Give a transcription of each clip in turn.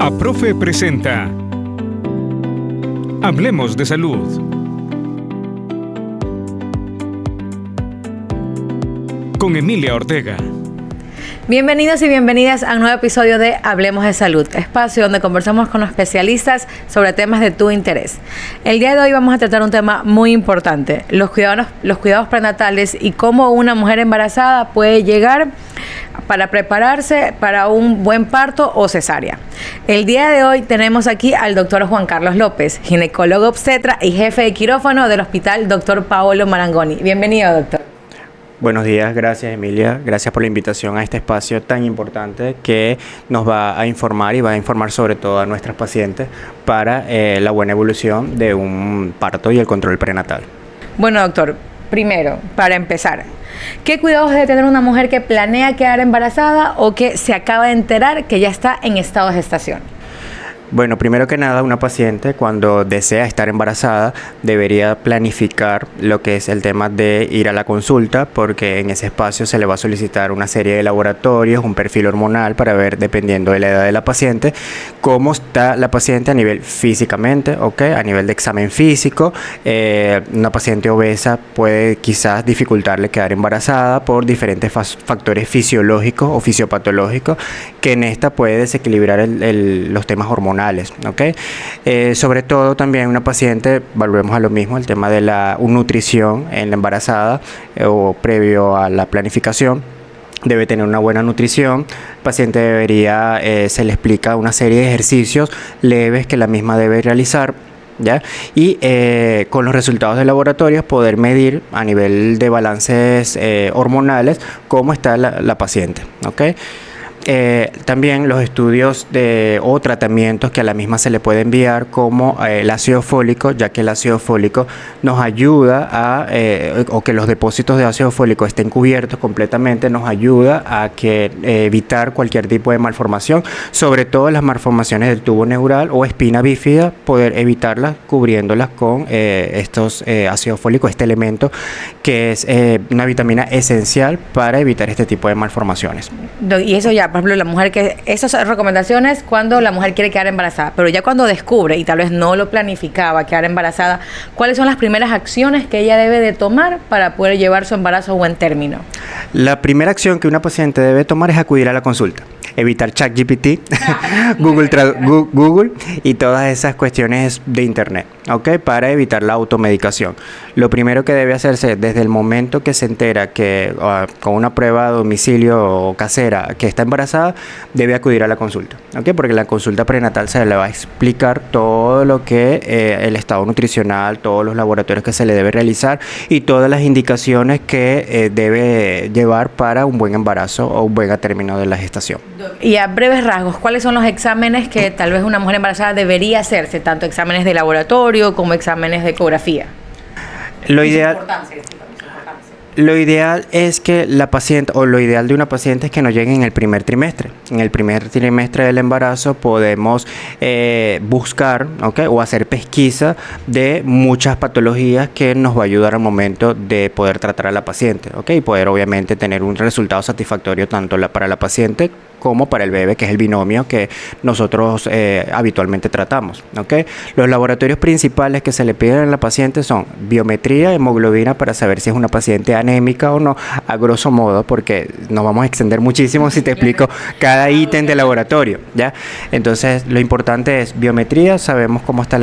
APROFE presenta Hablemos de Salud. Con Emilia Ortega. Bienvenidos y bienvenidas a un nuevo episodio de Hablemos de Salud, espacio donde conversamos con los especialistas sobre temas de tu interés. El día de hoy vamos a tratar un tema muy importante, los cuidados prenatales y cómo una mujer embarazada puede llegar para prepararse para un buen parto o cesárea. El día de hoy tenemos aquí al doctor Juan Carlos López, ginecólogo obstetra y jefe de quirófano del Hospital Dr. Paolo Marangoni. Bienvenido, doctor. Buenos días, gracias Emilia, gracias por la invitación a este espacio tan importante que nos va a informar y va a informar sobre todo a nuestras pacientes para la buena evolución de un parto y el control prenatal. Bueno, doctor, primero, para empezar, ¿qué cuidados debe tener una mujer que planea quedar embarazada o que se acaba de enterar que ya está en estado de gestación? Bueno, primero que nada, una paciente cuando desea estar embarazada debería planificar lo que es el tema de ir a la consulta, porque en ese espacio se le va a solicitar una serie de laboratorios, un perfil hormonal para ver, dependiendo de la edad de la paciente, cómo está la paciente a nivel físicamente, ¿ok? A nivel de examen físico. Una paciente obesa puede quizás dificultarle quedar embarazada por diferentes factores fisiológicos o fisiopatológicos que en esta puede desequilibrar los temas hormonales. ¿Okay? Sobre todo también una paciente, volvemos a lo mismo, el tema de la nutrición en la embarazada o previo a la planificación. Debe tener una buena nutrición. El paciente debería, se le explica una serie de ejercicios leves que la misma debe realizar, ¿ya? Y con los resultados de laboratorios poder medir a nivel de balances hormonales cómo está la paciente, ¿okay? También los estudios o tratamientos que a la misma se le puede enviar, como el ácido fólico, ya que el ácido fólico nos ayuda o que los depósitos de ácido fólico estén cubiertos completamente, nos ayuda a evitar cualquier tipo de malformación, sobre todo las malformaciones del tubo neural o espina bífida, poder evitarlas cubriéndolas con estos ácido fólico, este elemento que es una vitamina esencial para evitar este tipo de malformaciones. Y eso ya, por ejemplo, la mujer esas son recomendaciones cuando la mujer quiere quedar embarazada, pero ya cuando descubre y tal vez no lo planificaba quedar embarazada, ¿cuáles son las primeras acciones que ella debe de tomar para poder llevar su embarazo a buen término? La primera acción que una paciente debe tomar es acudir a la consulta. Evitar ChatGPT, Google y todas esas cuestiones de internet, ¿ok? Para evitar la automedicación. Lo primero que debe hacerse desde el momento que se entera que con una prueba a domicilio o casera que está embarazada, debe acudir a la consulta, ¿ok? Porque la consulta prenatal se le va a explicar todo lo que el estado nutricional, todos los laboratorios que se le debe realizar y todas las indicaciones que debe llevar para un buen embarazo o un buen término de la gestación. Y a breves rasgos, ¿cuáles son los exámenes que tal vez una mujer embarazada debería hacerse? Tanto exámenes de laboratorio como exámenes de ecografía. Lo ideal es que la paciente, o lo ideal de una paciente es que no llegue en el primer trimestre. En el primer trimestre del embarazo podemos buscar, ¿okay? O hacer pesquisa de muchas patologías que nos va a ayudar al momento de poder tratar a la paciente, ¿okay? Y poder obviamente tener un resultado satisfactorio tanto para la paciente como para el bebé, que es el binomio que nosotros habitualmente tratamos, ¿okay? Los laboratorios principales que se le piden a la paciente son biometría, hemoglobina, para saber si es una paciente anémica o no, a grosso modo, porque nos vamos a extender muchísimo si te explico cada ítem de laboratorio, ¿ya? Entonces, lo importante es biometría, sabemos cómo está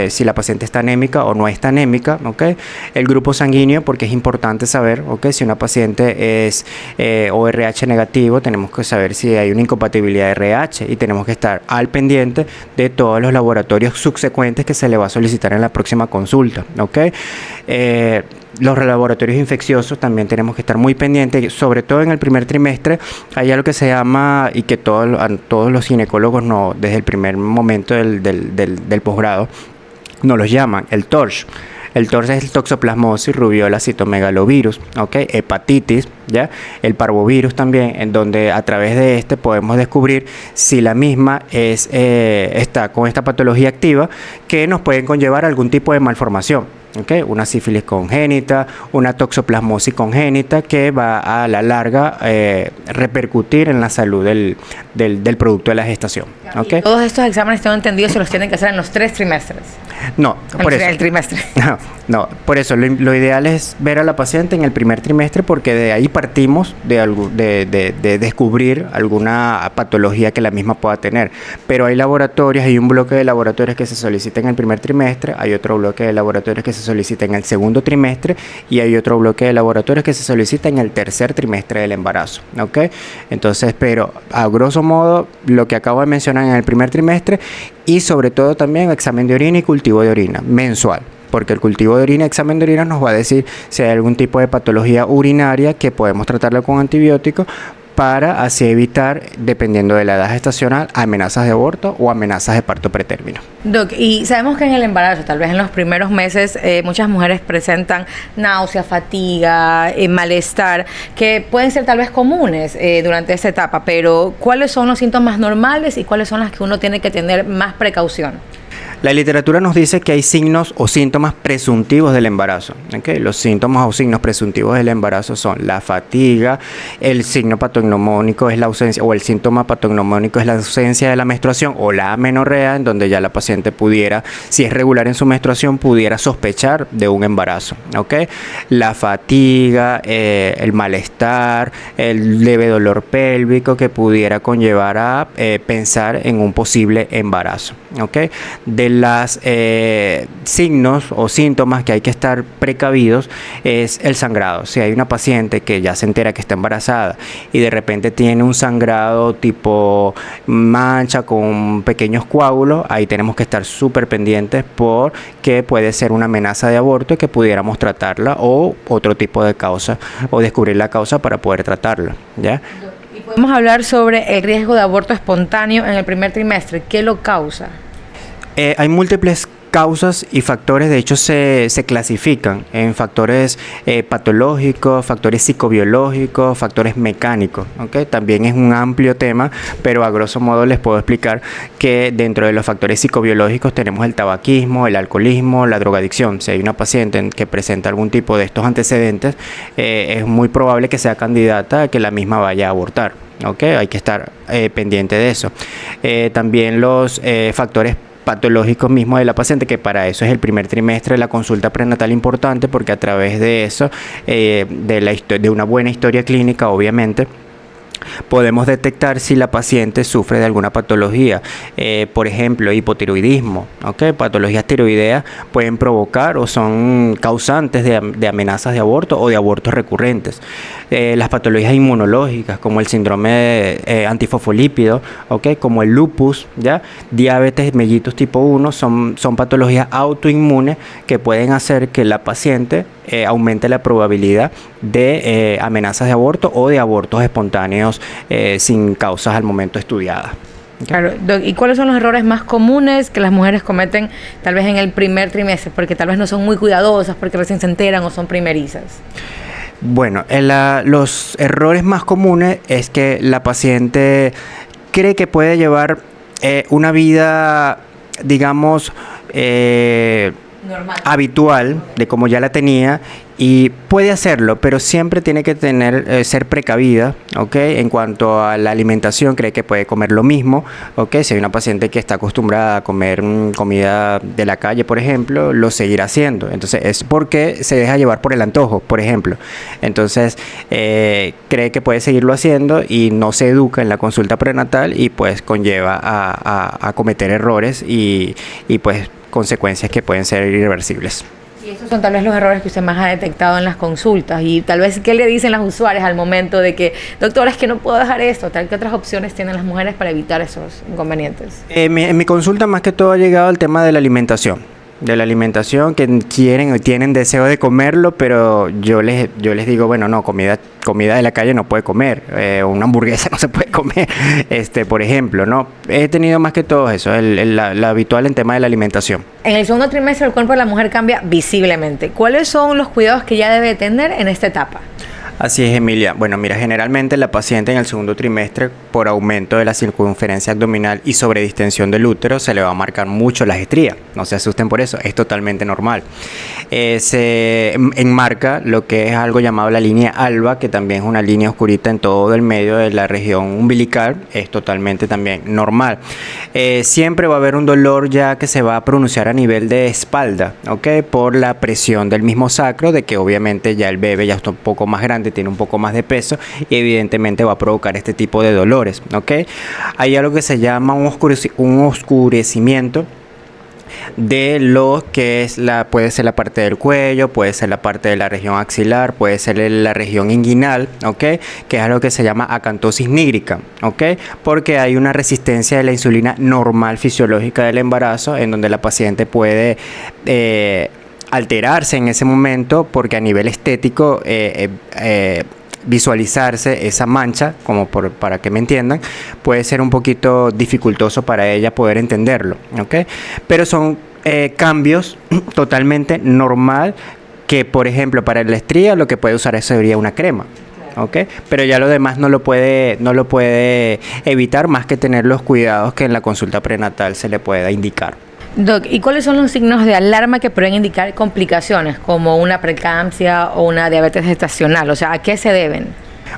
si la paciente está anémica o no está anémica, ¿okay? El grupo sanguíneo, porque es importante saber, ¿okay? Si una paciente es ORH negativo, tenemos que saber si hay una incompatibilidad de RH y tenemos que estar al pendiente de todos los laboratorios subsecuentes que se le va a solicitar en la próxima consulta, ¿ok? Los laboratorios infecciosos también tenemos que estar muy pendientes, sobre todo en el primer trimestre. Hay algo que se llama, y que todos los ginecólogos desde el primer momento del posgrado nos los llaman, el TORCH. El TORCH es el toxoplasmosis, rubiola, citomegalovirus, ¿ok? Hepatitis, ¿ya? El parvovirus también, en donde a través de podemos descubrir si la misma está con esta patología activa que nos pueden conllevar algún tipo de malformación. ¿okay? Una sífilis congénita, una toxoplasmosis congénita que va a la larga repercutir en la salud del producto de la gestación. ¿Okay? Todos estos exámenes, tengo entendido, se los tienen que hacer en los 3 trimestres. No, por eso. El trimestre. No, por eso lo ideal es ver a la paciente en el primer trimestre, porque de ahí partimos de descubrir alguna patología que la misma pueda tener. Pero hay laboratorios, hay un bloque de laboratorios que se solicita en el primer trimestre, hay otro bloque de laboratorios que se solicita en el segundo trimestre y hay otro bloque de laboratorios que se solicita en el tercer trimestre del embarazo. ¿Ok? Entonces, pero a grosso modo, lo que acabo de mencionar en el primer trimestre y sobre todo también examen de orina y cultivo de orina mensual. Porque el cultivo de orina, examen de orina nos va a decir si hay algún tipo de patología urinaria que podemos tratarla con antibióticos para así evitar, dependiendo de la edad gestacional, amenazas de aborto o amenazas de parto pretérmino. Doc, y sabemos que en el embarazo, tal vez en los primeros meses, muchas mujeres presentan náusea, fatiga, malestar, que pueden ser tal vez comunes durante esta etapa, pero ¿cuáles son los síntomas normales y cuáles son las que uno tiene que tener más precaución? La literatura nos dice que hay signos o síntomas presuntivos del embarazo. ¿Okay? Los síntomas o signos presuntivos del embarazo son la fatiga, el signo patognomónico es la ausencia, o el síntoma patognomónico es la ausencia de la menstruación o la amenorrea, en donde ya la paciente pudiera, si es regular en su menstruación, pudiera sospechar de un embarazo. ¿Okay? La fatiga, el malestar, el leve dolor pélvico que pudiera conllevar a pensar en un posible embarazo. ¿Okay? De los signos o síntomas que hay que estar precavidos es el sangrado. Si hay una paciente que ya se entera que está embarazada y de repente tiene un sangrado tipo mancha con pequeños coágulos, ahí tenemos que estar súper pendientes porque puede ser una amenaza de aborto y que pudiéramos tratarla o otro tipo de causa o descubrir la causa para poder tratarla, ¿ya? Y podemos hablar sobre el riesgo de aborto espontáneo en el primer trimestre. ¿Qué lo causa? Hay múltiples causas y factores, de hecho se clasifican en factores patológicos, factores psicobiológicos, factores mecánicos. ¿Okay? También es un amplio tema, pero a grosso modo les puedo explicar que dentro de los factores psicobiológicos tenemos el tabaquismo, el alcoholismo, la drogadicción. Si hay una paciente que presenta algún tipo de estos antecedentes, es muy probable que sea candidata a que la misma vaya a abortar. ¿Okay? Hay que estar pendiente de eso. También los factores patológicos mismos de la paciente, que para eso es el primer trimestre de la consulta prenatal importante, porque a través de eso, de una buena historia clínica, obviamente, podemos detectar si la paciente sufre de alguna patología, por ejemplo, hipotiroidismo. ¿Okay? Patologías tiroideas pueden provocar o son causantes de amenazas de aborto o de abortos recurrentes. Las patologías inmunológicas, como el síndrome antifosfolípido, ¿okay? Como el lupus, ¿ya? Diabetes mellitus tipo 1, son patologías autoinmunes que pueden hacer que la paciente aumente la probabilidad de amenazas de aborto o de abortos espontáneos sin causas al momento estudiadas. Okay. Claro, Doc, ¿y cuáles son los errores más comunes que las mujeres cometen tal vez en el primer trimestre? Porque tal vez no son muy cuidadosas, porque recién se enteran o son primerizas. Bueno, los errores más comunes es que la paciente cree que puede llevar una vida, digamos, normal, habitual, de como ya la tenía, y puede hacerlo, pero siempre tiene que ser precavida, ¿okay? En cuanto a la alimentación, cree que puede comer lo mismo, ¿okay? Si hay una paciente que está acostumbrada a comer comida de la calle, por ejemplo, lo seguirá haciendo. Entonces, es porque se deja llevar por el antojo, por ejemplo. Entonces, cree que puede seguirlo haciendo y no se educa en la consulta prenatal y pues conlleva a cometer errores y pues consecuencias que pueden ser irreversibles. Y esos son tal vez los errores que usted más ha detectado en las consultas y tal vez qué le dicen las usuarias al momento de que, doctora, es que no puedo dejar esto, tal, ¿qué otras opciones tienen las mujeres para evitar esos inconvenientes? En mi consulta más que todo ha llegado el tema de la alimentación, que quieren o tienen deseo de comerlo, pero yo les digo, bueno, no, comida de la calle no puede comer, una hamburguesa no se puede comer, por ejemplo, ¿no? He tenido más que todo eso, la habitual en tema de la alimentación. En el segundo trimestre el cuerpo de la mujer cambia visiblemente. ¿Cuáles son los cuidados que ya debe tener en esta etapa? Así es, Emilia. Bueno, mira, generalmente la paciente en el segundo trimestre, por aumento de la circunferencia abdominal y sobredistensión del útero, se le va a marcar mucho la estría. No se asusten por eso, es totalmente normal. Se enmarca lo que es algo llamado la línea alba, que también es una línea oscurita en todo el medio de la región umbilical, es totalmente también normal. Siempre va a haber un dolor ya que se va a pronunciar a nivel de espalda, ¿ok? Por la presión del mismo sacro, de que obviamente ya el bebé ya está un poco más grande, tiene un poco más de peso y evidentemente va a provocar este tipo de dolores, ¿ok? Hay algo que se llama un oscurecimiento de lo que es puede ser la parte del cuello, puede ser la parte de la región axilar, puede ser la región inguinal, ¿ok? Que es algo que se llama acantosis nígrica, ¿ok? Porque hay una resistencia de la insulina normal fisiológica del embarazo, en donde la paciente puede alterarse en ese momento, porque a nivel estético visualizarse esa mancha, para que me entiendan, puede ser un poquito dificultoso para ella poder entenderlo, ¿ok? Pero son cambios totalmente normal, que por ejemplo para la estría lo que puede usar sería una crema. ¿Okay? Pero ya lo demás no lo puede evitar, más que tener los cuidados que en la consulta prenatal se le pueda indicar. Doc, ¿y cuáles son los signos de alarma que pueden indicar complicaciones como una preeclampsia o una diabetes gestacional? O sea, ¿a qué se deben?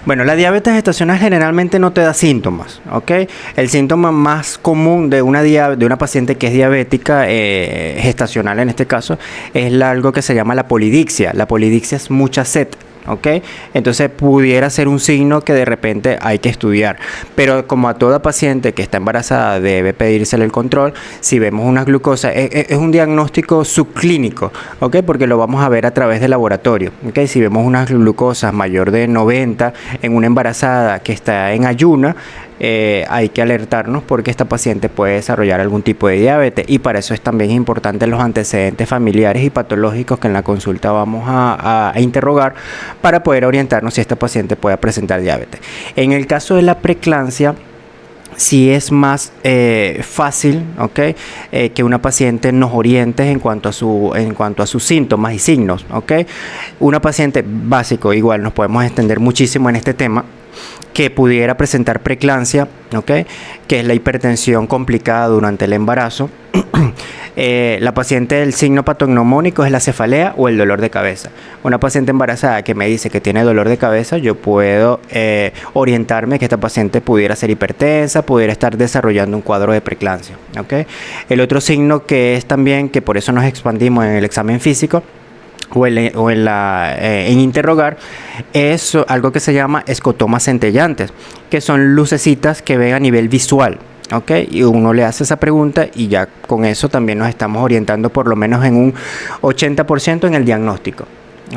Bueno, la diabetes gestacional generalmente no te da síntomas, ¿ok? El síntoma más común de una paciente que es diabética, gestacional en este caso, es algo que se llama la polidixia. La polidixia es mucha sed. ¿Ok? Entonces pudiera ser un signo que de repente hay que estudiar, pero como a toda paciente que está embarazada debe pedírsele el control. Si vemos una glucosa, es un diagnóstico subclínico, ¿ok? Porque lo vamos a ver a través del laboratorio, ¿ok? Si vemos unas glucosas mayor de 90 en una embarazada que está en ayuna, hay que alertarnos, porque esta paciente puede desarrollar algún tipo de diabetes, y para eso es también importante los antecedentes familiares y patológicos que en la consulta vamos a interrogar para poder orientarnos si esta paciente puede presentar diabetes. En el caso de la preeclampsia, sí es más fácil, ¿okay? Que una paciente nos oriente en cuanto a sus síntomas y signos, ¿okay? Una paciente básico, igual nos podemos extender muchísimo en este tema, que pudiera presentar preeclampsia, ¿okay? Que es la hipertensión complicada durante el embarazo. La paciente, el signo patognomónico es la cefalea o el dolor de cabeza. Una paciente embarazada que me dice que tiene dolor de cabeza, yo puedo orientarme que esta paciente pudiera ser hipertensa, pudiera estar desarrollando un cuadro de preeclampsia, ¿okay? El otro signo que es también, que por eso nos expandimos en el examen físico en interrogar, es algo que se llama escotomas centellantes, que son lucecitas que ven a nivel visual. ¿Ok? Y uno le hace esa pregunta y ya con eso también nos estamos orientando por lo menos en un 80% en el diagnóstico.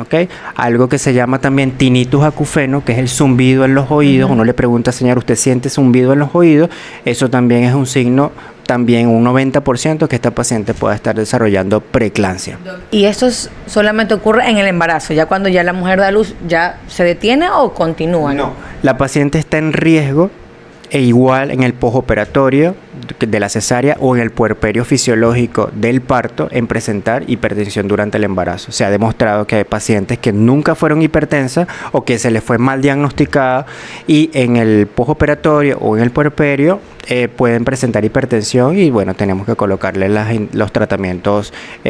¿Ok? Algo que se llama también tinnitus acufeno, que es el zumbido en los oídos. Uno le pregunta, señor, ¿usted siente zumbido en los oídos? Eso también es un signo, también un 90% que esta paciente pueda estar desarrollando preeclampsia. ¿Y esto solamente ocurre en el embarazo? ¿Ya cuando ya la mujer da luz, ya se detiene o continúa? No, la paciente está en riesgo, e igual en el postoperatorio de la cesárea o en el puerperio fisiológico del parto, en presentar hipertensión durante el embarazo. Se ha demostrado que hay pacientes que nunca fueron hipertensas o que se les fue mal diagnosticada, y en el postoperatorio o en el puerperio pueden presentar hipertensión, y bueno, tenemos que colocarle los tratamientos. ¿Ya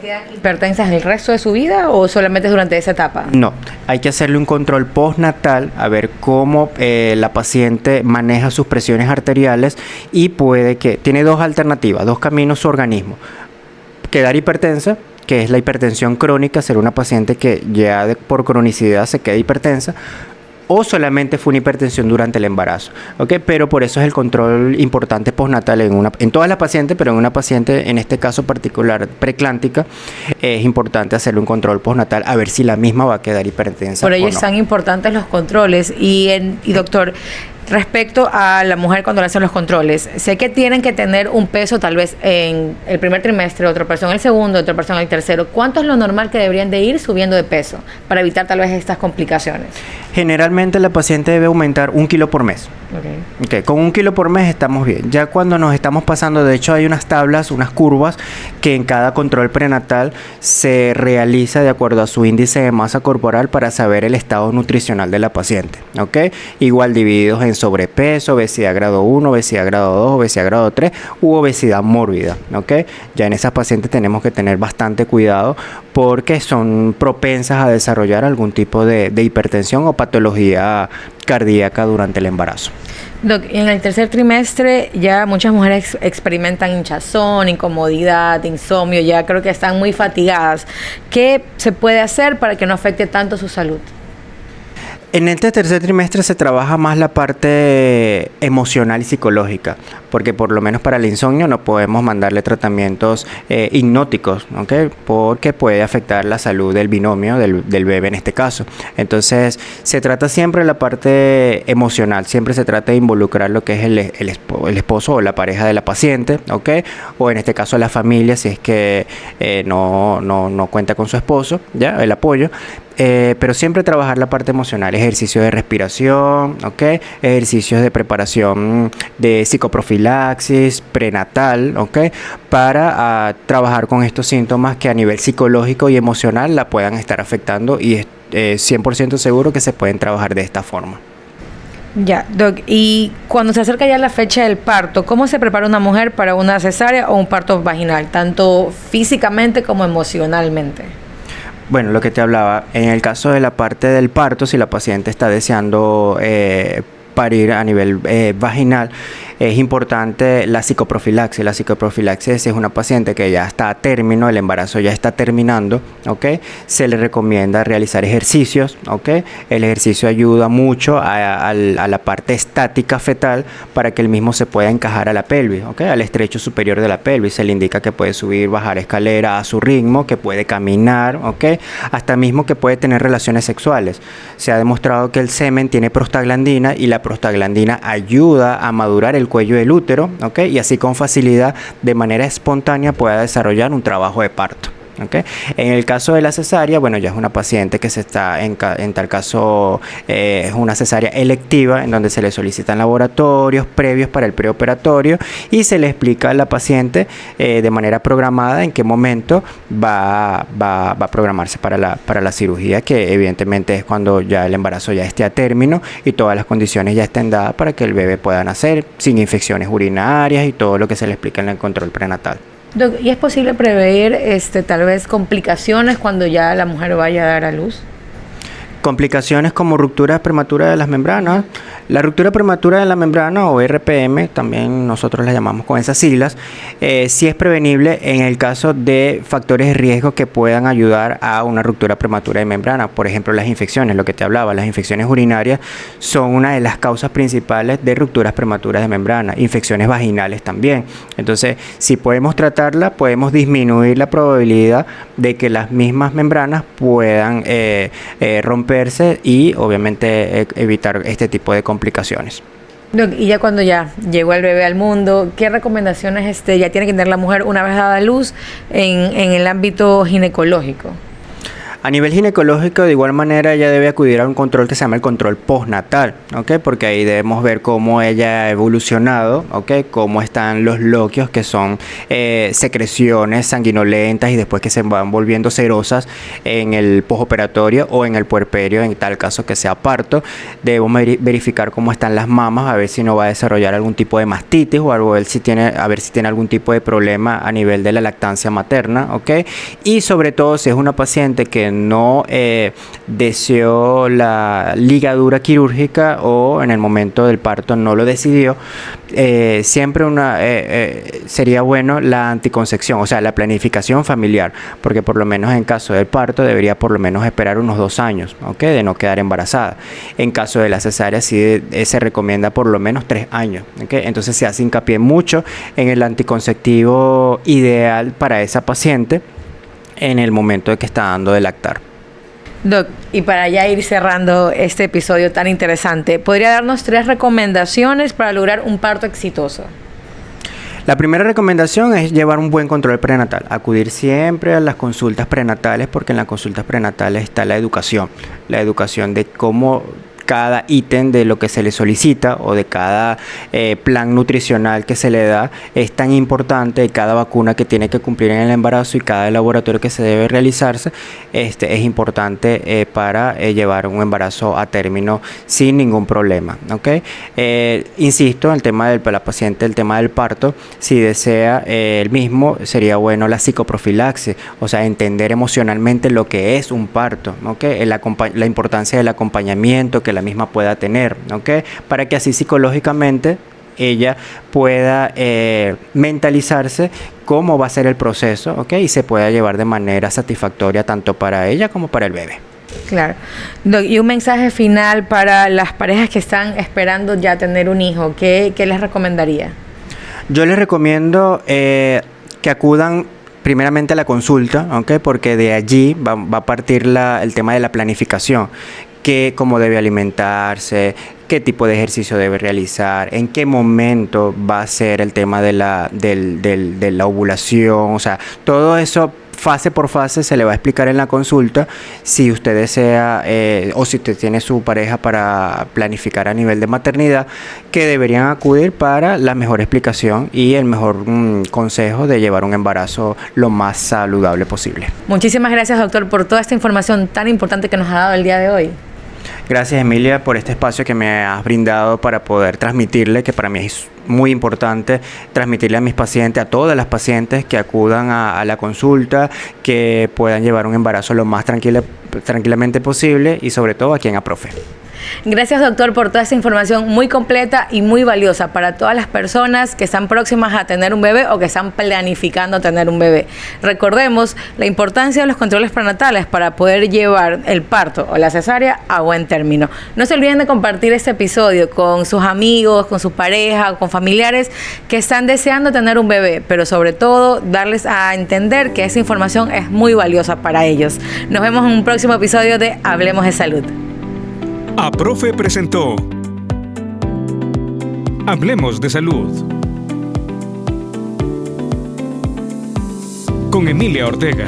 quedan hipertensas el resto de su vida o solamente durante esa etapa? No, hay que hacerle un control postnatal a ver cómo la paciente maneja sus presiones arteriales, y puede que tiene dos alternativas, dos caminos su organismo: quedar hipertensa, que es la hipertensión crónica, ser una paciente que ya por cronicidad se queda hipertensa, o solamente fue una hipertensión durante el embarazo, ¿ok? Pero por eso es el control importante postnatal en todas las pacientes, pero en una paciente, en este caso particular, preeclántica, es importante hacerle un control postnatal a ver si la misma va a quedar hipertensa. Por ello o no. son importantes los controles. Y doctor, Respecto a la mujer cuando le hacen los controles, sé que tienen que tener un peso tal vez en el primer trimestre, otra persona en el segundo, otra persona en el tercero. ¿Cuánto es lo normal que deberían de ir subiendo de peso para evitar tal vez estas complicaciones? Generalmente la paciente debe aumentar 1 kilo por mes. Okay, con 1 kilo por mes estamos bien. Ya cuando nos estamos pasando, de hecho hay unas tablas, unas curvas que en cada control prenatal se realiza de acuerdo a su índice de masa corporal para saber el estado nutricional de la paciente. Okay, igual divididos en sobrepeso, obesidad grado 1, obesidad grado 2, obesidad grado 3 u obesidad mórbida. Okay, ya en esas pacientes tenemos que tener bastante cuidado porque son propensas a desarrollar algún tipo de hipertensión o patología cardíaca durante el embarazo. Doc, en el tercer trimestre ya muchas mujeres experimentan hinchazón, incomodidad, insomnio, ya creo que están muy fatigadas. ¿Qué se puede hacer para que no afecte tanto su salud? En este tercer trimestre se trabaja más la parte emocional y psicológica, porque por lo menos para el insomnio no podemos mandarle tratamientos hipnóticos, ¿okay? Porque puede afectar la salud del binomio, del bebé en este caso. Entonces se trata siempre de la parte emocional, siempre se trata de involucrar lo que es el esposo o la pareja de la paciente, ¿okay? O en este caso la familia, si es que no cuenta con su esposo, ¿ya? El apoyo. Pero siempre trabajar la parte emocional, ejercicios de respiración, ¿okay? Ejercicios de preparación de psicoprofilaxis prenatal, ¿okay? Para trabajar con estos síntomas que a nivel psicológico y emocional la puedan estar afectando y 100% seguro que se pueden trabajar de esta forma. Ya, Doc, y cuando se acerca ya la fecha del parto, ¿cómo se prepara una mujer para una cesárea o un parto vaginal, tanto físicamente como emocionalmente? Bueno, lo que te hablaba, en el caso de la parte del parto, si la paciente está deseando parir a nivel vaginal, es importante la psicoprofilaxis. La psicoprofilaxis es una paciente que ya está a término, el embarazo ya está terminando, ¿ok? Se le recomienda realizar ejercicios, ¿ok? El ejercicio ayuda mucho a la parte estática fetal para que el mismo se pueda encajar a la pelvis, ¿ok? Al estrecho superior de la pelvis. Se le indica que puede subir, bajar escalera a su ritmo, que puede caminar, ¿ok? Hasta mismo que puede tener relaciones sexuales. Se ha demostrado que el semen tiene prostaglandina y la prostaglandina ayuda a madurar el cuello del útero, ¿ok? Y así con facilidad, de manera espontánea, pueda desarrollar un trabajo de parto. ¿Okay? En el caso de la cesárea, bueno, ya es una paciente que se está, en tal caso, es una cesárea electiva en donde se le solicitan laboratorios previos para el preoperatorio y se le explica a la paciente de manera programada en qué momento va a programarse para la cirugía, que evidentemente es cuando ya el embarazo ya esté a término y todas las condiciones ya estén dadas para que el bebé pueda nacer sin infecciones urinarias y todo lo que se le explica en el control prenatal. Doc, ¿y es posible prever tal vez complicaciones cuando ya la mujer vaya a dar a luz? Complicaciones como ruptura prematura de las membranas. La ruptura prematura de la membrana o RPM, también nosotros la llamamos con esas siglas, sí es prevenible en el caso de factores de riesgo que puedan ayudar a una ruptura prematura de membrana. Por ejemplo, las infecciones, lo que te hablaba, las infecciones urinarias son una de las causas principales de rupturas prematuras de membrana. Infecciones vaginales también. Entonces, si podemos tratarla, podemos disminuir la probabilidad de que las mismas membranas puedan romperse y obviamente evitar este tipo de complicaciones. Doc, y ya cuando ya llegó el bebé al mundo, ¿qué recomendaciones ya tiene que tener la mujer una vez dada a luz en el ámbito ginecológico? A nivel ginecológico, de igual manera, ella debe acudir a un control que se llama el control postnatal, ¿ok? Porque ahí debemos ver cómo ella ha evolucionado, ¿ok? Cómo están los loquios, que son secreciones sanguinolentas y después que se van volviendo serosas en el postoperatorio o en el puerperio, en tal caso que sea parto. Debemos verificar cómo están las mamas, a ver si no va a desarrollar algún tipo de mastitis o algo, a ver si tiene algún tipo de problema a nivel de la lactancia materna, ¿ok? Y sobre todo, si es una paciente que no deseó la ligadura quirúrgica o en el momento del parto no lo decidió, siempre sería bueno la anticoncepción, o sea, la planificación familiar, porque por lo menos en caso del parto debería por lo menos esperar unos 2 años, ¿ok? De no quedar embarazada. En caso de la cesárea sí se recomienda por lo menos 3 años, ¿ok? Entonces se hace hincapié mucho en el anticonceptivo ideal para esa paciente en el momento de que está dando de lactar. Doc, y para ya ir cerrando este episodio tan interesante, ¿podría darnos 3 recomendaciones para lograr un parto exitoso? La primera recomendación es llevar un buen control prenatal, acudir siempre a las consultas prenatales porque en las consultas prenatales está la educación de cómo cada ítem de lo que se le solicita o de cada plan nutricional que se le da es tan importante, cada vacuna que tiene que cumplir en el embarazo y cada laboratorio que se debe realizarse es importante para llevar un embarazo a término sin ningún problema, ¿okay? Insisto, el tema del la paciente, el tema del parto, si desea el mismo, sería bueno la psicoprofilaxis, o sea, entender emocionalmente lo que es un parto, ¿okay? La importancia del acompañamiento que la misma pueda tener, ¿okay? Para que así psicológicamente ella pueda mentalizarse cómo va a ser el proceso, ¿okay? Y se pueda llevar de manera satisfactoria tanto para ella como para el bebé. Claro. Doc, y un mensaje final para las parejas que están esperando ya tener un hijo, ¿qué les recomendaría? Yo les recomiendo que acudan primeramente a la consulta, ¿okay? Porque de allí va a partir el tema de la planificación, cómo debe alimentarse, qué tipo de ejercicio debe realizar, en qué momento va a ser el tema de la ovulación, o sea, todo eso fase por fase se le va a explicar en la consulta. Si usted desea o si usted tiene su pareja para planificar a nivel de maternidad, que deberían acudir para la mejor explicación y el mejor consejo de llevar un embarazo lo más saludable posible. Muchísimas gracias, doctor, por toda esta información tan importante que nos ha dado el día de hoy. Gracias, Emilia, por este espacio que me has brindado para poder transmitirle, que para mí es muy importante transmitirle a mis pacientes, a todas las pacientes que acudan a la consulta, que puedan llevar un embarazo lo más tranquilamente posible y sobre todo aquí en APROFE. Gracias, doctor, por toda esta información muy completa y muy valiosa para todas las personas que están próximas a tener un bebé o que están planificando tener un bebé. Recordemos la importancia de los controles prenatales para poder llevar el parto o la cesárea a buen término. No se olviden de compartir este episodio con sus amigos, con su pareja, con familiares que están deseando tener un bebé, pero sobre todo darles a entender que esa información es muy valiosa para ellos. Nos vemos en un próximo episodio de Hablemos de Salud. APROFE presentó Hablemos de Salud con Emilia Ortega.